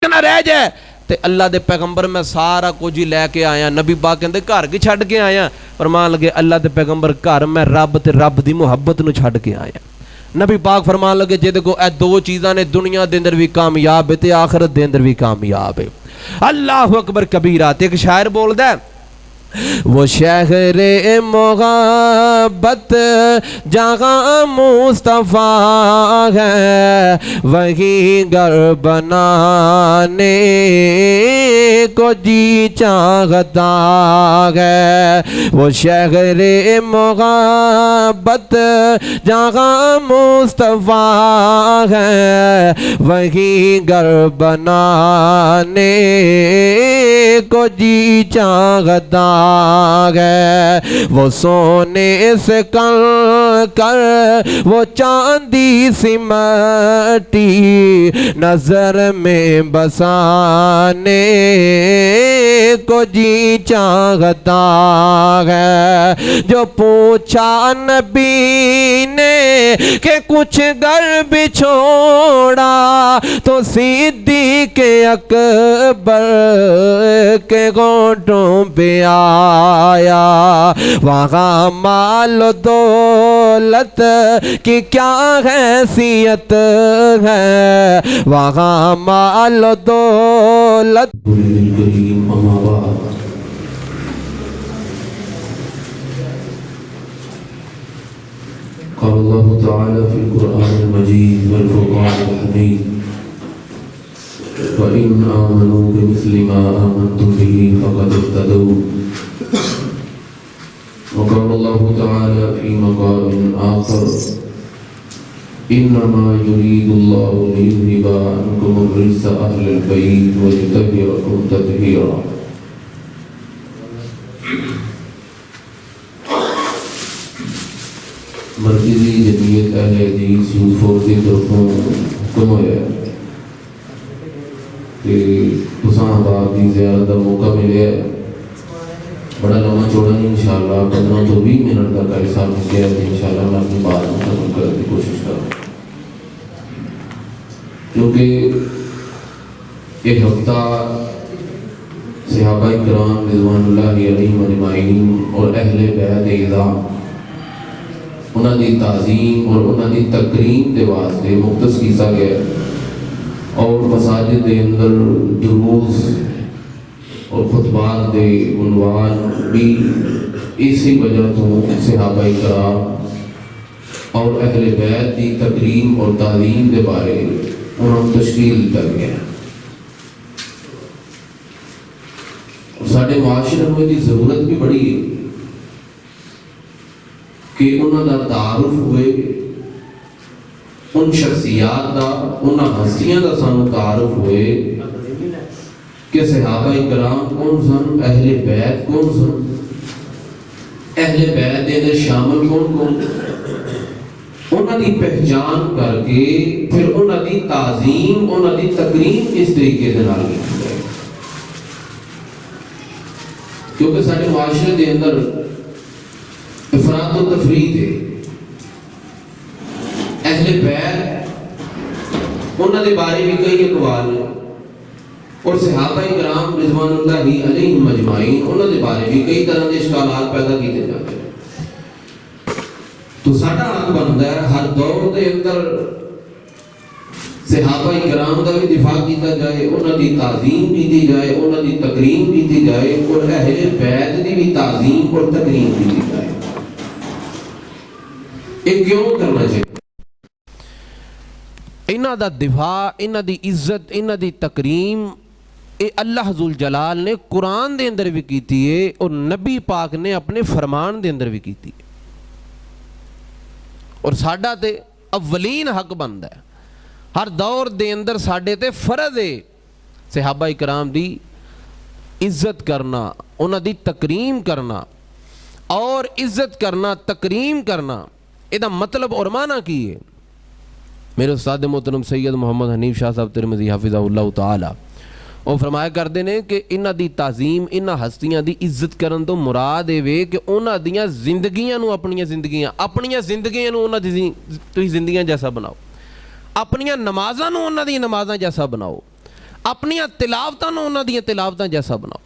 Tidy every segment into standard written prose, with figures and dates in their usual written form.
نہ رہ جائے تے اللہ دے پیغمبر میں سارا کچھ ہی لے کے آیا. نبی پاک کہندے گھر کی چھڈ کے آیا. فرمان لگے اللہ دے پیغمبر گھر میں رب تے رب دی محبت نو چھڈ کے آیا. نبی پاک فرمان لگے جے دیکھو اے دو چیزاں نے دنیا دے اندر بھی کامیاب ہے تے آخرت دے اندر بھی کامیاب ہے. اللہ اکبر کبیرہ. تے ایک شاعر بولدا ہے وہ شہر محبت جہاں مصطفیٰ ہے وہی گھر بنانے کو جی چاہتا ہے. وہ شہر محبت جہاں مصطفیٰ ہے وہی گھر بنانے کو جی چاہتا ہے. وہ سونے سے کر وہ چاندی سی مٹی نظر میں بسانے کو جی چاہتا ہے. جو پوچھا نبی نے کہ کچھ گھر بھی چھوڑا تو صدیق اکبر کے گھونٹوں پہ آیا. وہاں مال و دولت کی کیا حیثیت ہے وہاں مال و دولت. قال الله تعالى في القرآن المجيد والفرقان الحميد وإن آمنوا بمثل ما آمنتم به فقد اهتدوا. وقال الله تعالى في مقام آخر إنما يريد الله ليذهب عنكم الرجس أهل البيت ويطهركم تطهيرا. مرکزی جمعیت اہل حدیث یوتھ فورس کی طرفوں حکم ہوا کہ تساں احباب کی زیارت کا موقع ملے. بڑا لمبا چوڑا نہیں انشاءاللہ 15 تو 20 منٹ کا حصہ مل گیا ہے. انشاءاللہ میں اپنی بات مکمل کرنے کی کوشش کروں کیونکہ ایک ہفتہ صحابہ کرام رضوان اللہ علیہم اجمعین اور اہل بیت اعظام انہاں دی تعظیم اور انہاں دی تکریم دے واسطے مختص کیتا گیا اور مساجد دے اندر دروس اور خطبات دے عنوان بھی اسی وجہ تو صحابہ کرام اور اہل بیت دی تکریم اور تعظیم دے بارے انہوں نے تشکیل کر گیا. ساڈے معاشرے میں دی ضرورت بھی بڑی ہے کہ انہوں دا تعارف ہوئے ان شخصیات دا ان ہستیاں دا سانو تعارف ہوئے کہ صحابہ کرام کون سن, اہل بیت کون سن, اہل بیت دے اندر شامل کون کون, انہاں دی پہچان کر کے پھر انہاں دی تعظیم انہاں دی تکریم اس طریقے دے نال کی جائے. کیونکہ سارے معاشرے دے اندر افراد و تفرید ہے. اہل بیت انہاں دے بارے میں کئی اقوال ہیں اور صحابہ کرام رضوان اللہ علیہم اجمعین انہاں دے بارے میں کئی طرح کے اشکالات پیدا کیتے جاتے ہیں. تو ساڈا حق بنتا ہے ہر دور دے اندر صحابہ کرام کا بھی دفاع کیتا جائے, انہاں دی تعظیم کیتی جائے, انہاں دی تکریم کیتی جائے اور اہل بیت دی بھی تعظیم اور تکریم کیتی جائے. یہ کیوں کرنا چاہیے؟ انہاں دا دفاع, انہاں دی عزت, انہاں دی تکریم اے اللہ ذوالجلال نے قرآن دے اندر بھی کیتی ہے اور نبی پاک نے اپنے فرمان دے اندر بھی کیتی ہے. اور ساڈا تے اولین حق بندا ہے ہر دور دے اندر ساڈے تے فرض ہے صحابہ کرام دی عزت کرنا, انہاں دی تکریم کرنا. اور عزت کرنا, تکریم کرنا ادا مطلب اور معنی کی ہے. میرے استاد محترم سید محمد حنیف شاہ صاحب ترمذی حافظہ اللہ تعالی وہ فرمایا کرتے ہیں کہ انہاں دی تعظیم, انہاں ہستیاں دی عزت کرن تو مراد اے کہ انہاں دیاں زندگیاں نو اپنیاں زندگیاں نو انہاں دی تسی زندگیاں جیسا بناؤ, اپنیاں نمازاں نو انہاں دی نمازاں جیسا بناؤ, اپنیاں تلاوتاں نوں انہاں دیاں تلاوتاں جیسا بناؤ.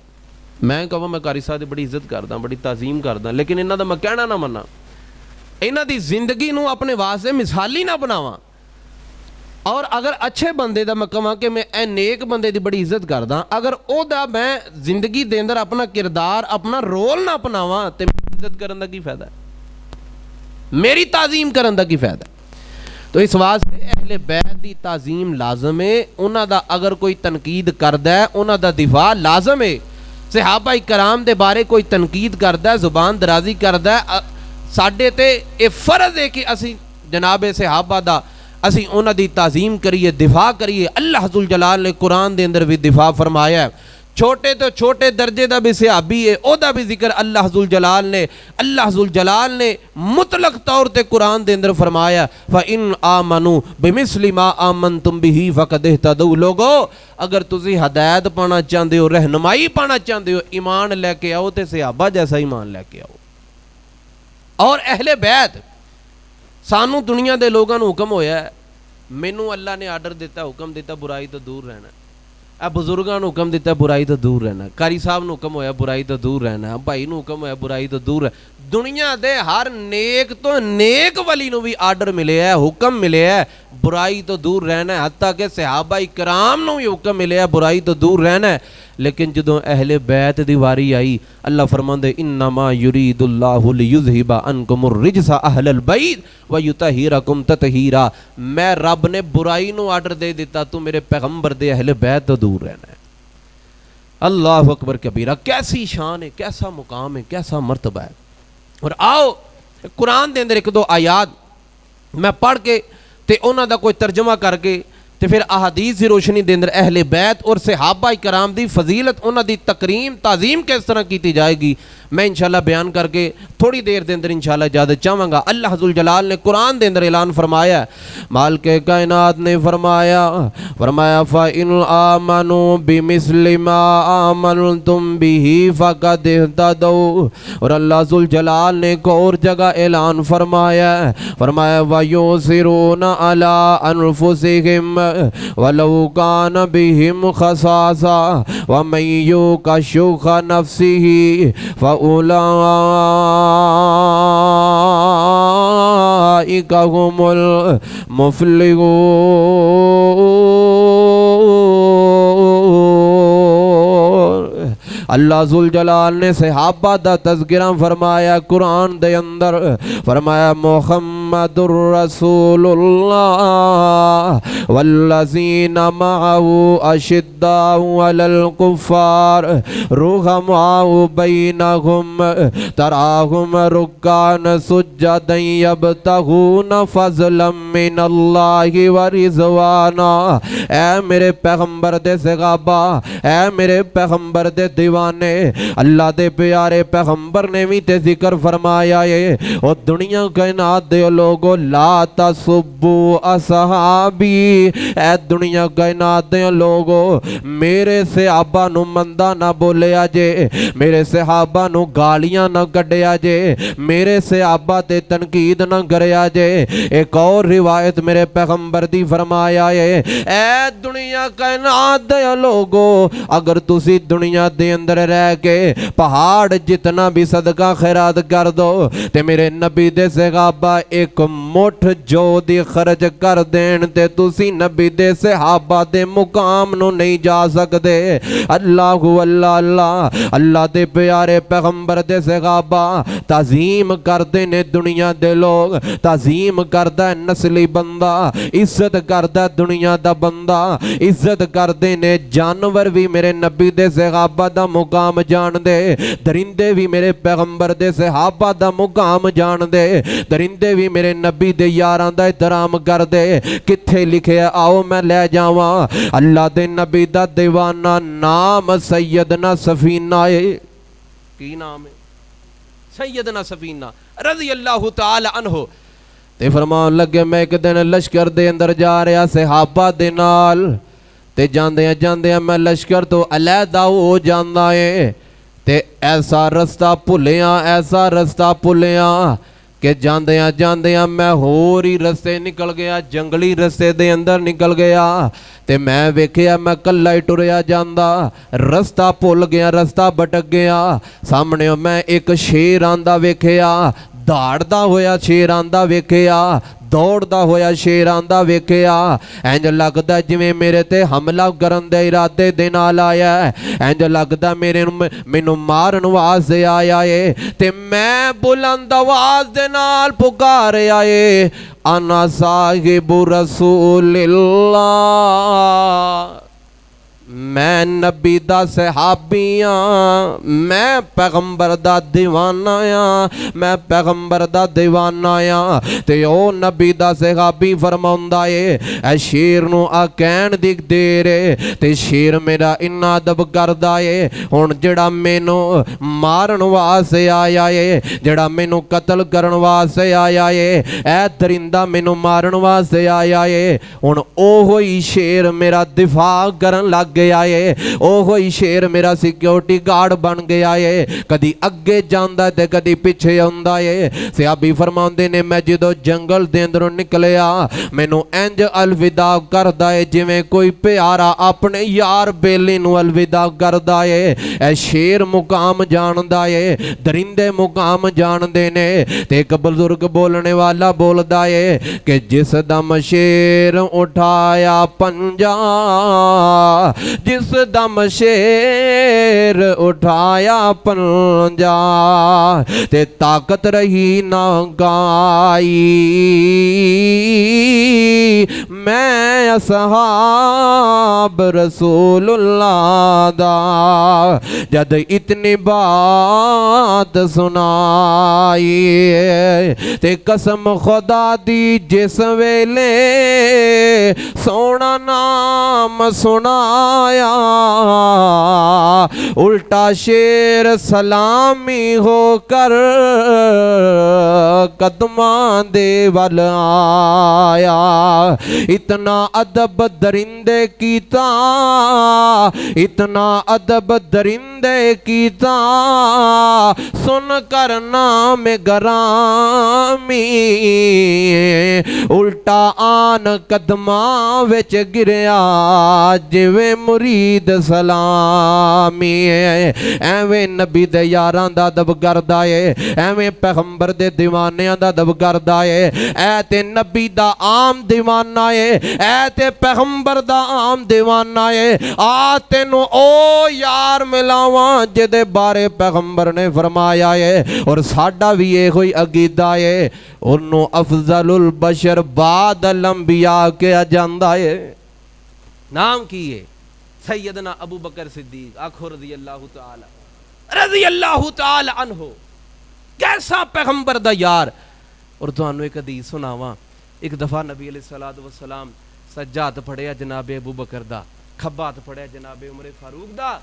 میں کہاں میں قاری صاحب دی بڑی عزت کردا, بڑی تعظیم کردا, لیکن انہاں دا میں کہنا نہ مننا, انہاں دی زندگی نوں اپنے واسطے مثالی نہ بناواں. اور اگر اچھے بندے دا میں کہاں کہ میں اے نیک بندے دی بڑی عزت کردا, اگر او دا میں زندگی دے اندر اپنا کردار اپنا رول نہ اپناواں تے میری عزت کرن دا کی فائدہ ہے, میری تعظیم کرن دا کی فائدہ ہے. تو اس واسطے اہل بیت دی تعظیم لازم ہے. انہاں دا اگر کوئی تنقید کردا ہے انہاں دا دفاع لازم ہے. صحابہ کرام دے بارے کوئی تنقید کردا ہے, زبان درازی کردا ہے, ساڈے تے اے فرض ہے کہ اسی جناب صحابہ دا اسی انہاں دی تعظیم کریے, دفاع کریے. اللہ ذوالجلال نے قرآن دے اندر بھی دفاع فرمایا ہے. چھوٹے تو چھوٹے درجے دا بھی صحابی ہے, او دا بھی ذکر اللہ ذوالجلال نے مطلق طور تے قرآن دے اندر فرمایا فَإِنْ آمَنُوا بِمِثْلِ مَا آمَنْتُمْ بِهِ فَقَدْ اهْتَدَوْا. لوگو اگر تسی ہدایت پانا چاہتے ہو, رہنمائی پانا چاہتے ہو, ایمان لے کے آؤ تے صحابہ جیسا ایمان لے کے آؤ. اور اہل بیت سانو دنیا دے لوگاں نو حکم ہویا ہے, مینوں اللہ نے آرڈر دیتا, حکم دیتا برائی تو دور رہنا. اے بزرگاں نو حکم دیتا برائی تو دور رہنا, قاری صاحب نو حکم ہویا برائی تو دور رہنا, بھائی نو حکم ہویا برائی تو دور رہنا. دنیا دے ہر نیک تو نیک ولی نو بھی آرڈر ملے ہے, حکم ملے ہے برائی تو دور رہنا ہے. حتیٰ کہ صحابہ کرام نو بھی حکم ملے ہے برائی تو دور رہنا ہے. لیکن جدوں اہل بیت دی واری آئی, اللہ فرماندے انما یرید اللہ لیذھب عنکم الرجس اہل البیت ویطہرکم تطہیرا. میں رب نے برائی نو آرڈر دے دیتا, تو میرے پیغمبر دے اہل بیت تو دور رہنا ہے. اللہ اکبر کبیرہ. کیسی شان ہے, کیسا مقام ہے, کیسا مرتبہ ہے. اور آؤ قرآن دے اندر ایک دو آیات میں پڑھ کے تے انہاں دا کوئی ترجمہ کر کے تے پھر احادیث دی روشنی دے اندر اہل بیت اور صحابہ کرام دی فضیلت, انہاں دی تکریم تعظیم کس طرح کیتی جائے گی, میں انشاءاللہ بیان کر کے تھوڑی دیر دے اندر انشاءاللہ اجازت چاہوں گا. اللہ ذوالجلال نے قرآن دے اندر اعلان فرمایا, مالک کائنات نے فرمایا فَإِنْ آمَنُوا بِمِثْلِ مَا آمَنْتُمْ بِهِ فَقَدْ اهْتَدَوْا. اور اللہ ذوالجلال نے ایک اور جگہ اعلان فرمایا وَيُؤْثِرُونَ عَلَىٰ أَنفُسِهِمْ وَلَوْ كَانَ بِهِمْ خَصَاصَةٌ وَمَن يُوقَ شُحَّ نَفْسِهِ فَأُولَٰئِكَ هُمُ الْمُفْلِحُونَ. اللہ ذوالجلال نے صحابہ دا تذکرہ فرمایا قرآن دے اندر, فرمایا محمد الرسول اللہ والذین معه اشداء علی الکفار رحماء بینہم تراہم رکعا سجدا یبتغون فضلا من اللہ ورضوانا. اے میرے پیغمبر دے صحابہ, اے میرے پیغمبر دے دیوانے, اللہ دے پیارے پیغمبر نے بھی تے ذکر فرمایا ہے او دنیا کائنات دے لوگو لا تسبوا اصحابی. اے دنیا کائنات دے لوگو میرے صحابہ نو مندہ نہ بولیا جے, میرے صحابہ نو گالیاں نہ کڈیا جے, میرے صحابہ تے تنقید نہ کریا جے. ایک اور روایت میرے پیغمبر دی فرمایا ہے اے دنیا کائنات دے لوگو اگر تسی دنیا دے اندر رہ کے پہاڑ جتنا بھی صدقہ خیرات کر دو تے میرے نبی دے صحابہ ایک مٹھ جو دی خرچ کر دین تے تسی نبی دے صحابہ دے مقام نو نہیں جا سکتے. اللہ اللہ اللہ دے پیارے پیغمبر دے صحابہ تعظیم کر دینے, دنیا دے لوگ تعظیم کردہ نسلی بندہ, عزت کردہ دنیا دا بندہ, عزت کر دینے جانور بھی میرے نبی دے صحابہ دا مقام جان دے, درندے بھی میرے پیغمبر دے صحابہ دا مقام جان دے, درندے بھی میرے نبی دے یاران دا احترام کر دے. کتھے لکھے آؤ میں لے جاواں, اللہ دے نبی دا دیوانہ نام سیدنا سفینہ ہے. کی نام ہے؟ سیدنا سفینہ رضی اللہ تعالی عنہ. تے فرمان لگے میں ایک دن لشکر دے اندر جا رہا صحابہ دے نال, تے جاندے میں لشکر تو علیحدہ ہو جاندہ ہے تے ایسا رستہ پھلیاں کہ جاندیاں جاندیاں میں ہور ہی رستے نکل گیا, جنگلی رستے دے اندر نکل گیا تے میں ویکھیا میں کلا ہی ٹریا جاندا, رستہ بھول گیا, رستہ بھٹک گیا. سامنے میں ایک شیر آندا ویکھیا, داڑدا ہویا شیر آندا ویکھیا, دوڑدا ہویا شیر آندا ویکھیا. انج لگدا جویں میرے تے حملہ کرن دے ارادے دے نال آیا ہے, انج لگدا مینوں مارن واسطے آیا ہے. تے میں بلند آواز دے نال پکاریا ہے, انا صاحب رسول اللہ, میں نبی دا صحابی ہاں, میں پیغمبر دا دیوانہ ہاں, میں پیغمبر دا دیوانہ ہاں. تے او نبی دا صحابی فرماوندا اے اے شیر نو آ کہن دی دیر اے, تے شیر میرا انہا ادب کردا اے. ہن جڑا مینوں مارن واسطے آیا اے, جڑا مینوں قتل کرن واسطے آیا اے, اے درندہ مینوں مارن واسطے آیا اے. ہن اوہی شیر میرا دفاع کرن لگ گیا ہے, اوہی شیر میرا سیکیورٹی گارڈ بن گیا ہے, کدی اگے جاندا تے کدی پیچھے آندا ہے. صحابی فرماندے نے میں جدوں جنگل دے اندروں نکلیا مینوں انج الوداع کردا ہے جویں کوئی پیارا اپنے یار بیلی نو الوداع کردا ہے. اے شیر مقام جاندا ہے, درندے مقام جاندے نے. تے ایک بزرگ بولنے والا بولدا ہے کہ جس دم شیر اٹھایا پنجا, جس دم شیر اٹھایا پنجا, تے طاقت رہی نہ گائی. میں اصحاب رسول اللہ دا جد اتنی بات سنائی, تے قسم خدا دی جس ویلے سونا نام سنایا, الٹا شیر سلامی ہو کر قدمان دے ول آیا. اتنا ادب درندے کیتا, اتنا ادب درندے کیتا, سن کر نام گرامی, الٹا آن قدماں وچ گریا جویں مرید سلامی. ایویں نبی دے یاراں دا ادب کردا اے, ایویں پیغمبر دے دیوانیاں دا ادب کردا اے. اے تے نبی دا عام دیوانہ اے, اے تے پیغمبر دا عام دیوانہ اے. آ تینوں او یار ملاواں جدے بارے پیغمبر نے فرمایا اے, اور ساڈا بھی یہ کوئی عقیدہ اے, انہوں افضل البشر بعد الانبیاء کیا جاندا اے. نام کی ہے سیدنا ابو بکر صدیق, آخو رضی اللہ تعالی عنہ. کیسا پیغمبر دا یار. اور تانوں ایک حدیث سناواں, ایک دفعہ نبی علیہ السلام سجاد پڑھیا جناب ابو بکر دا, کھبات پڑھیا جناب عمر فاروق دا.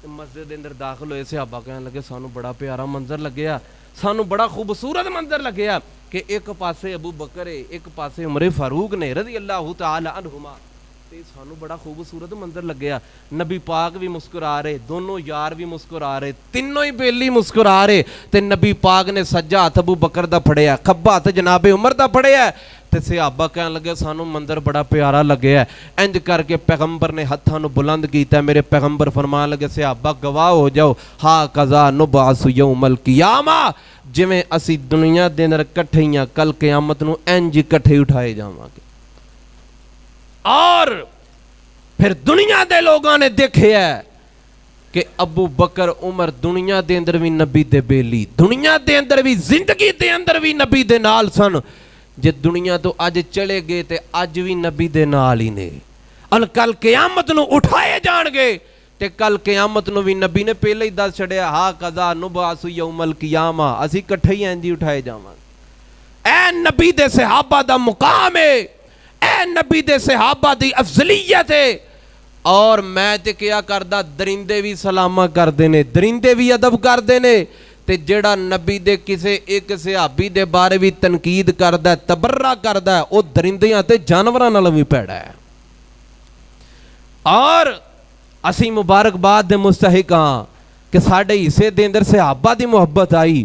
مسجد اندر داخل ہوئے, صحابہ کہنے لگے سانو بڑا پیارا منظر لگیا, سانو بڑا خوبصورت منظر لگیا کہ ایک پاسے ابو بکر ہے, ایک پاسے عمر فاروق نے رضی اللہ تعالی عنہما, تے سانو بڑا خوبصورت منظر لگیا. نبی پاک بھی مسکرا رہے, دونوں یار بھی مسکرا رہے, تینوں ہی بیلی مسکرا رہے. تے نبی پاک نے سجا ہاتھ ابو بکر دا پھڑیا, کھبا ہاتھ جناب عمر دا پھڑیا. تے صحابہ کہنے لگے سانو منظر بڑا پیارا لگیا. انج کر کے پیغمبر نے ہتھاں نو بلند کیتا. میرے پیغمبر فرمان لگے صحابہ گواہ ہو جاؤ, ہا قضا نبعث یوم القیامہ, جویں اسی دنیا دے اندر کٹھیاں کل قیامت نو انج کٹھے اٹھائے جاواں گے. اور پھر دنیا دے لوگاں نے دیکھیا ہے کہ ابو بکر عمر دنیا دے اندر بھی نبی دے بیلی, دنیا دے اندر بھی زندگی دے اندر بھی نبی دے نال سن. جے دنیا تو اج چلے گئے تے اج بھی نبی دے نال ہی نے. کل قیامت نو اٹھائے جان گے تے کل قیامت نو بھی نبی نے پہلے ہی دس چھڑیا, ہا قضا نبعث یوم القیامہ, اسی کٹھے ہی انجی اٹھائے جاواں. اے نبی دے صحابہ دا مقام ہے, اے نبی دے صحابہ دی افضلیت ہے. اور میں تے کیا کردا, درندے بھی سلامہ کردے نے, درندے بھی ادب کردے نے. تے جڑا نبی دے کسے ایک صحابی دے بارے بھی تنقید کردا ہے, تبرہ کردا ہے, او درندیاں تے جانوراں نال وی پیڑا ہے. اور اسی مبارکباد دے مستحق ہاں کہ ساڈے حصے دے اندر صحابہ دی محبت آئی,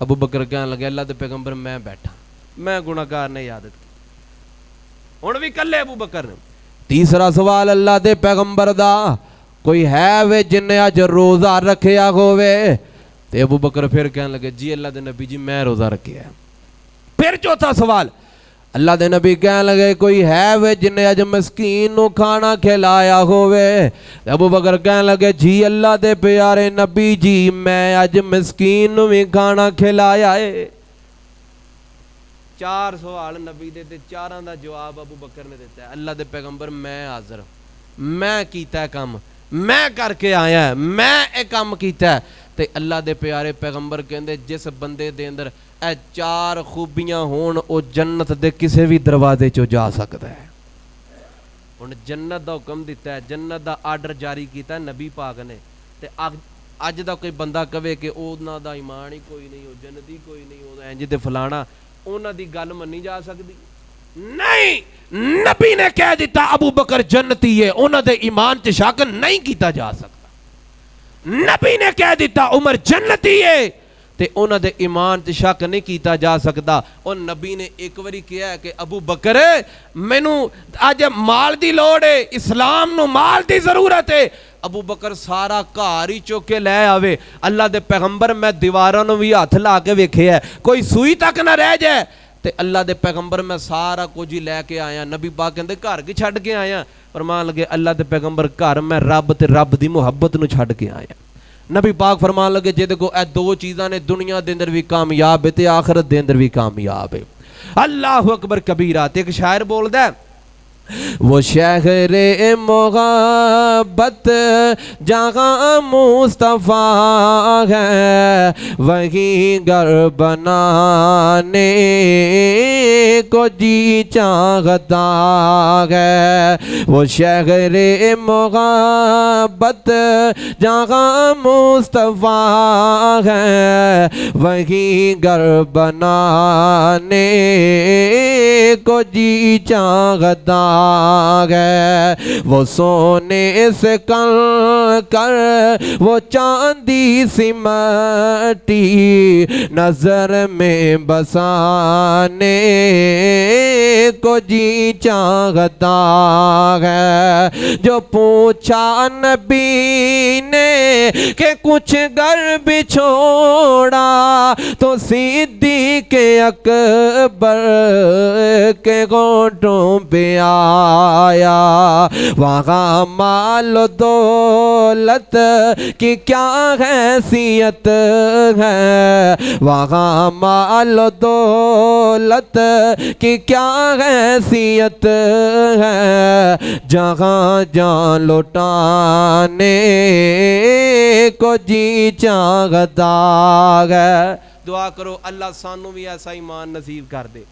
ابو بکر کہنے لگے اللہ دے پیغمبر میں بیٹھا، میں گناہگار نے عادت کی، ہن بھی کلے ابو بکر نے۔ تیسرا سوال اللہ دے پیغمبر دا، کوئی ہے وے جن نے اج روزہ رکھیا ہووے؟ تے ابو بکر پھر کہنے لگے جی اللہ دے نبی جی میں روزہ رکھیا ہے۔ پھر چوتھا سوال اللہ دے نبی کہنے لگے کوئی ہے وے جن نے اج مسکین نو کھانا کھلایا ہووے؟ ابو بکر کہنے لگے جی اللہ دے پیارے نبی جی میں اج مسکین نو بھی کھانا کھلایا ہے۔ چار سوال نبی دے تے چاراں دا جواب ابو بکر نے دیتا ہے اللہ دے پیغمبر میں حاضر، میں کیتا ہے کام، میں کر کے آیا ہے، میں ایک کام کیتا ہے۔ تے اللہ دے پیارے پیغمبر کہندے جس بندے دے اندر اے چار خوبیاں ہون او جنت دے کسے بھی دروازے چو جا سکتا ہے۔ ہن جنت دا حکم دیتا ہے، جنت دا آرڈر جاری کیتا ہے نبی پاک نے، تے اج دا کوئی بندہ کہے کہ اونا دا ایمان ہی کوئی نہیں، او جنتی کوئی نہیں، او انج تے فلانا، اونا دی گل منی جا سکتی نہیں۔ نبی نے کہہ دیتا ابو بکر جنتی ہے، اونا دے ایمان تے شک نہیں کیتا جا سکتا۔ نبی نے کہہ دیتا عمر جنتی ہے تے اونا دے ایمان تے شک نہیں کیتا جا سکتا۔ اور نبی نے ایک واری کہا ہے کہ ابو بکر مینوں اج مال دی لوڑ ہے، اسلام نو مال دی ضرورت ہے۔ ابو بکر سارا گھر ہی چوک کے لے آوے، اللہ دے پیغمبر میں دیواراں نو بھی ہاتھ لا کے ویکھیا ہے کوئی سوئی تک نہ رہ جائے، تے اللہ دے پیغمبر میں سارا کچھ ہی لے کے آیا۔ نبی پاک کہندے گھر کی چھڈ کے آیا؟ فرمان لگے اللہ دے پیغمبر گھر میں رب تے رب دی محبت نو چھڈ کے آیا۔ نبی پاک فرمان لگے جے دیکھو اے دو چیزاں نے دنیا دے اندر بھی کامیاب ہے تے آخرت دے اندر بھی کامیاب ہے۔ اللہ اکبر کبیرہ۔ تے ایک شاعر بولدا ہے وہ شہر محبت جہاں مصطفیٰ ہے وہیں گھر بنانے کو جی چاہتا ہے۔ وہ شہر محبت جہاں مصطفیٰ ہے وہیں گھر بنانے کو جی چاہتا ہے۔ وہ سونے سے کر وہ چاندی سی مٹی نظر میں بسانے کو جی چاہتا ہے۔ جو پوچھا نبی نے کہ کچھ گھر بھی چھوڑا تو صدیق اکبر کے گھونٹوں پہ آیا۔ وہاں مال و دولت کی کیا حیثیت ہے، وہاں مال و دولت کی کیا حیثیت ہے، جہاں جان لوٹانے کو جی چاہتا ہے۔ دعا کرو اللہ سانو بھی ایسا ایمان نصیب کر دے،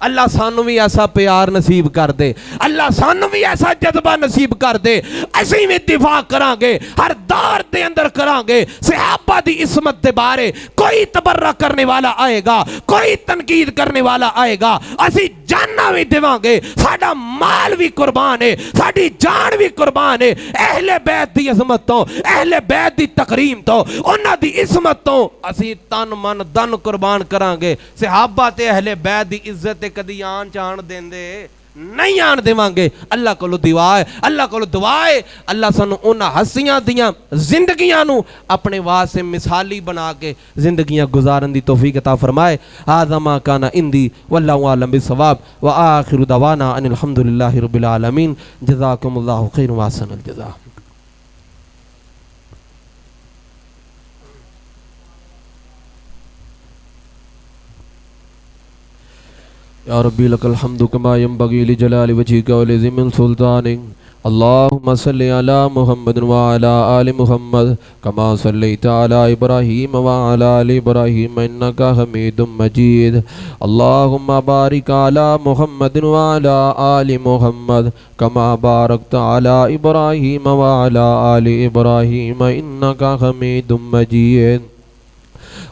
اللہ سانو بھی ایسا پیار نصیب کر دے، اللہ سانو بھی ایسا جذبہ نصیب کر دے، اسی میں دفاع کران گے، ہر دار دے اندر کران گے۔ صحابہ دی عصمت دے بارے کوئی تبرہ کرنے والا آئے گا، کوئی تنقید کرنے والا آئے گا، اسی جاننا بھی دیوان گے، ساڑا مال بھی قربان ہے، ساڑی جان بھی قربان ہے۔ اہل بیت دی عظمت تو، اہل بیت دی تکریم تو، انہاں دی عصمت تو اسی تن من دن قربان کران گے۔ صحابہ تے اہل بیت دی عزت کدی آن چان دین دے نہیں آن دیوان گے۔ اللہ کو دعا ہے، اللہ کو دعا ہے اللہ سانو انہاں ہسیاں دیاں زندگیاں نو اپنے واسطے مثالی بنا کے زندگیاں گزارن دی توفیق عطا فرمائے۔ ھذا ما کان عندی واللہ اعلم بالصواب وآخر دعوانا ان الحمدللہ رب العالمین۔ جزاکم اللہ خیر واحسن الجزاء۔ یا ربی لک الحمد کما ینبغی لجلال وجہک ولعظیم سلطانک۔ اللہم صلی علی محمد وعلی آل محمد کما صلیت علی ابراہیم وعلی آل ابراہیم انک حمید مجید۔ اللہم بارک علی محمد وعلی آل محمد کما بارکت علی ابراہیم وعلی آل ابراہیم انک حمید مجید۔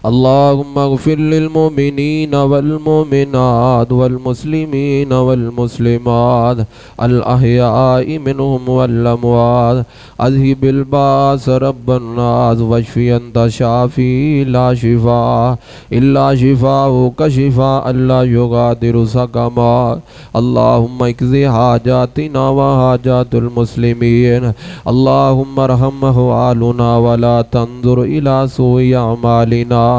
اللهم اغفر للمؤمنين والمؤمنات والمسلمين والمسلمات الأحياء منهم والأموات اذهب الباس رب الناس واشف أنت شافي لا شفاء إلا شفاؤك شفاء لا يغادر سقما اللهم اقض حاجاتنا وحاجات المسلمين اللهم ارحم أحوالنا ولا تنظر إلى سوء أعمالنا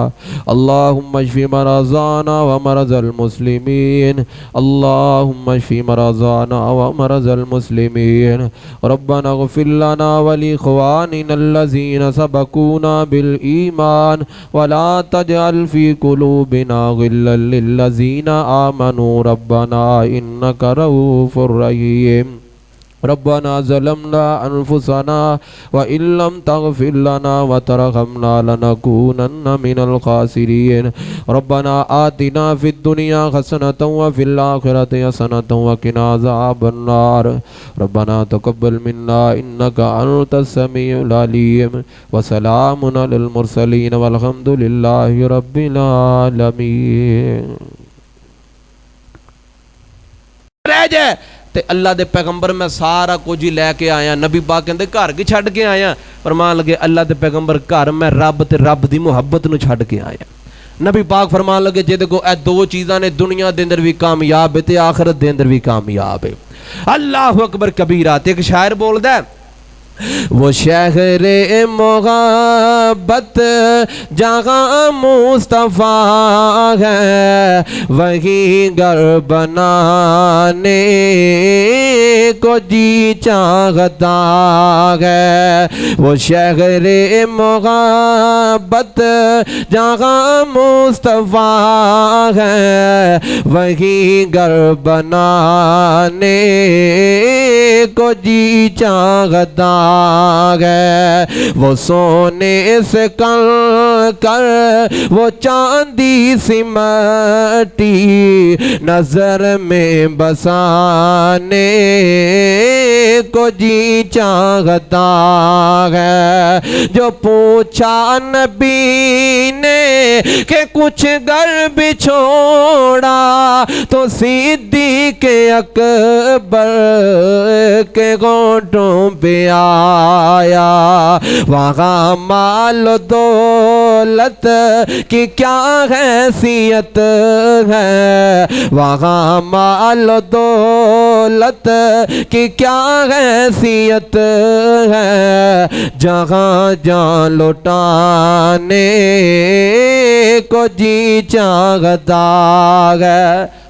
اللهم اشف مرضانا ومرضى المسلمين اللهم اشف مرضانا ومرضى المسلمين ربنا اغفر لنا ولإخواننا الذين سبقونا بالإيمان ولا تجعل في قلوبنا غلا للذين آمنوا ربنا إنك رؤوف رحيم ربنا ظلمنا أنفسنا وإن لم تغفر لنا وترحمنا لنكونن من الخاسرين ربنا آتنا في الدنيا حسنة وفي الآخرة حسنة وقنا عذاب النار ربنا تقبل منا إنك أنت السميع العليم وسلام على المرسلين والحمد لله رب العالمين تے اللہ دے پیغمبر میں سارا کچھ ہی لے کے آیا نبی پاک کہندے گھر کی چھڈ کے آیا فرمان لگے اللہ دے پیغمبر گھر میں رب تے رب دی محبت نو چھڈ کے آیا نبی پاک فرمان لگے جے دیکھو اے دو چیزاں نے دنیا دے اندر بھی کامیاب ہے تے آخرت دے اندر بھی کامیاب ہے اللہ اکبر کبیرہ تے ایک شاعر بولدا ہے وہ شہر محبت جہاں مصطفیٰ ہے وہی گھر بنانے کو جی چاہتا ہے وہ شہر محبت جہاں مصطفیٰ ہے وہی گھر بنانے کو جی چاہتا ہے وہ سونے سے کر وہ چاندی سی مٹی نظر میں بسانے کو جی چاہتا ہے جو پوچھا نبی نے کہ کچھ گھر بھی چھوڑا تو صدیق اکبر کے گھونٹوں پہ آیا وہاں مال و دولت کی کیا حیثیت ہے وہاں مال و دولت کی کیا حیثیت ہے جہاں جان لوٹانے کو جی چاہتا ہے